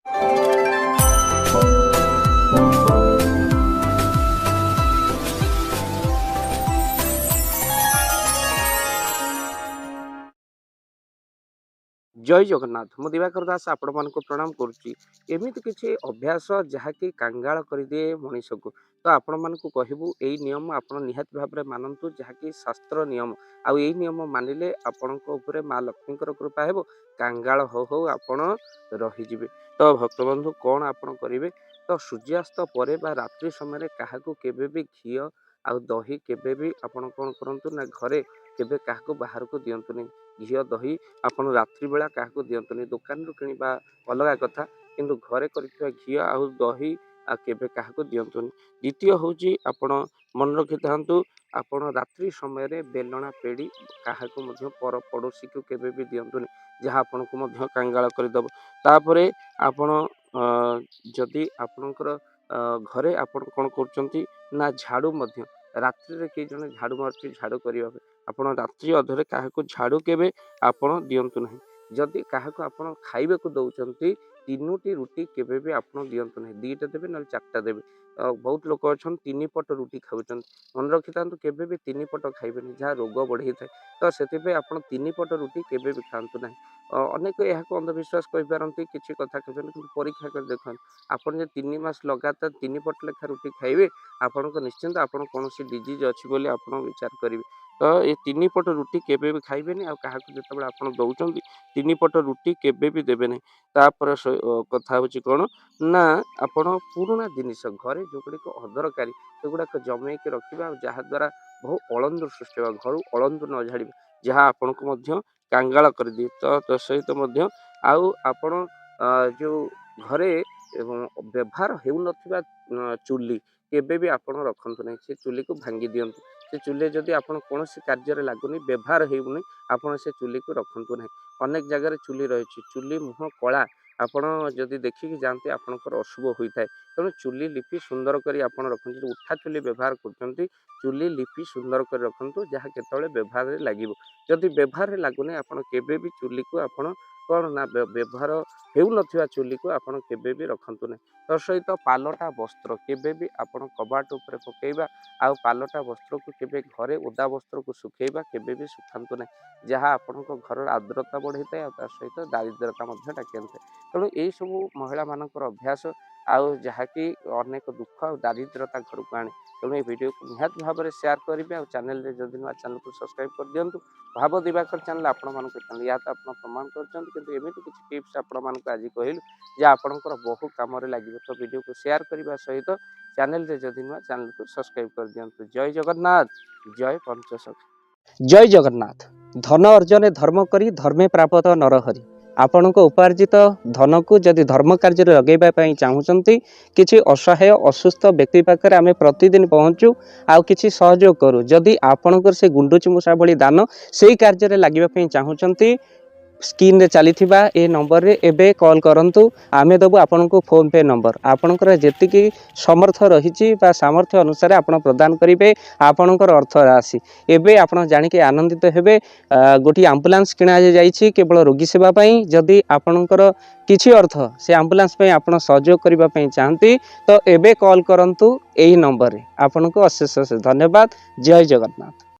जय जगन्नाथ मु दिवाकर दास आपण मानक प्रणाम करुच्ची एमती किसी अभ्यास जहाँकि कांगाल करदिए मनीष को तो आपण मानक कहबू यही नियम आप निहाती भाव में मानतु जहाँकि शास्त्र नियम आउ यही नियम मानिले आपण माँ लक्ष्मी कृपा हेबो कांगाल हो हो आपण रहीजिबे। तो भक्तबंधु कौन आपण करेंगे तो सूर्यास्त पर रात्रि समय क्या केबे भी घी आउ दही केबे भी आपण कौन करूँ ना घरे केबे क्या बाहर को दिंतुनि घी दही आपण रात्रि बेला क्या दिंतुनि दुकान रू किणवा अलग कथा किंतु घरे कर घी आउ दही केबे क्या दिंतुनि। द्वितीय हूँ आपण मन रखि था आपण रात्रि समय बेलना पेड़ी क्या पर पड़ोशी को केबे भी दिंतुनि जहाँ आपण को कांगाल करदेव। तापरे आपण जदि आपणकर घरे आपण कौन कर ना झाड़ू रात्रि कई जन झाड़ू मार्च झाड़ू करने आपण रात्रि अधरे क्या झाड़ू केबे आपण दिंतु ना। जदि क्या आपण खाइबा को दौरान तीनोटी रुटी केबे भी आपण दिंतु ना दीटा देवे ना चार्टा देवे। बहुत लोक अच्छा तीन पट रुटी खाऊन मन रखि था केबे भी तीन पट खाइबेनि जहाँ रोग बढ़ी थाए तो से आप तीन पट रुटी केबे भी खातु ना। अनेक यहाँ अंधविश्वास कहींपारती किसी कथा कहते कि परीक्षा कर देखते आपड़ जो 3 मास लगातार 3 पट लेखा रुटी खाइबे आपण निश्चिंत आपड़ कौन डिजीज अच्छी बोली आप विचार करेंगे। तो ये 3 पट रुटी केबे भी खाइबेनि आ क्या जो आप दौरान 3 पट रुटी केबे भी देवे नहीं। तापर कथा हूँ कौन ना आपण पुराणा जिनिस घरे जो गुड़िक अदरकारी से गुड़ाक जमेक रखा जहाद्वारा बहु अलंदु सृष्टि हो घर अलंदु न झाड़ जहाँ आपण को कांगाल कर दिए। तो सहित आउ आपण जो घरे व्यवहार हो चुली केबे भी आपण रखु ना से चुली को भांगी दिंतु से चुली जदि आप कौन कार्य लगुनि व्यवहार होनी आपड़ से चुली को रखु ना। अनेक जगह चुली रही चुली मुह कला आपण जदि देखिकी जाते आपंकर अशुभ होता है तेणु चुली लिपि सुंदर कर रखुद उठा चुली व्यवहार कर चुली लिपि सुंदर कर रखु जहाँ केतले व्यवहार लगे जदि व्यवहार लगुनि आप भी चुली को आप कौन ना व्यवहार हो चुली को आपड़ केबे भी रखु ना। तो सहित पालटा वस्त्र केबे भी आपण कबाट उपर पकेबा आउ पालटा वस्त्र को केबे घरे ओदा वस्त्र को सुखेबा केबे भी सुखातु ना जहाँ आपण घर आर्द्रता बढ़ी था सहित दारिद्रता डाकी आए। तेणु यही सब महिला मानकर अभ्यास आउ जहाँकि अनेक दुख और दारिद्रता घर को आने तेणु ये वीडियो को निहाती भाव में शेयर करेंगे और चैनल जदि नुआ चैनल को सब्सक्राइब कर दिंतु। भाव दिवाकर चैनल आपण चैनल या तो आप प्रमाण करमती किसी टिप्स आपण आज कहलु जे आपणकर बहु कम लगे। तो वीडियो को शेयर करने सहित चैनल जदि नुआ चैनल को सब्सक्राइब कर दिंतु। जय जगन्नाथ जय पंचसख जय जगन्नाथ। धन अर्जन धर्म करी धर्मे प्राप्त नरहरि आपण उपार्जित धन को जदि धर्म कार्य लगेवाई चाहूँगी किसी असहाय असुस्थ व्यक्ति पाखे आम प्रतिदिन पहुँचू आउ कि सहयोग करूँ जदि आपणकर से गुंडुची मूषा भली दान से कार्य लगे चाहूँगी स्क्रीन रे चली ए नंबर रे एबे कॉल करंतु आमे दबु आपन को फोन पे नंबर आपनकर जेतिकी समर्थ रही सामर्थ्य अनुसार आपण प्रदान करेंगे आपणकर अर्थ राशि एबे आपण जानिके आनंदित हेबे। गोटी एम्बुलेंस किणा जाइछि केवल रोगी सेवा पई जदि आपणकर किछि अर्थ से एम्बुलेंस पई आपण सहयोग करिबा पई चाहंती तो एबे कॉल करंतु एही नंबर रे। आपन को अशेष धन्यवाद। जय जगन्नाथ।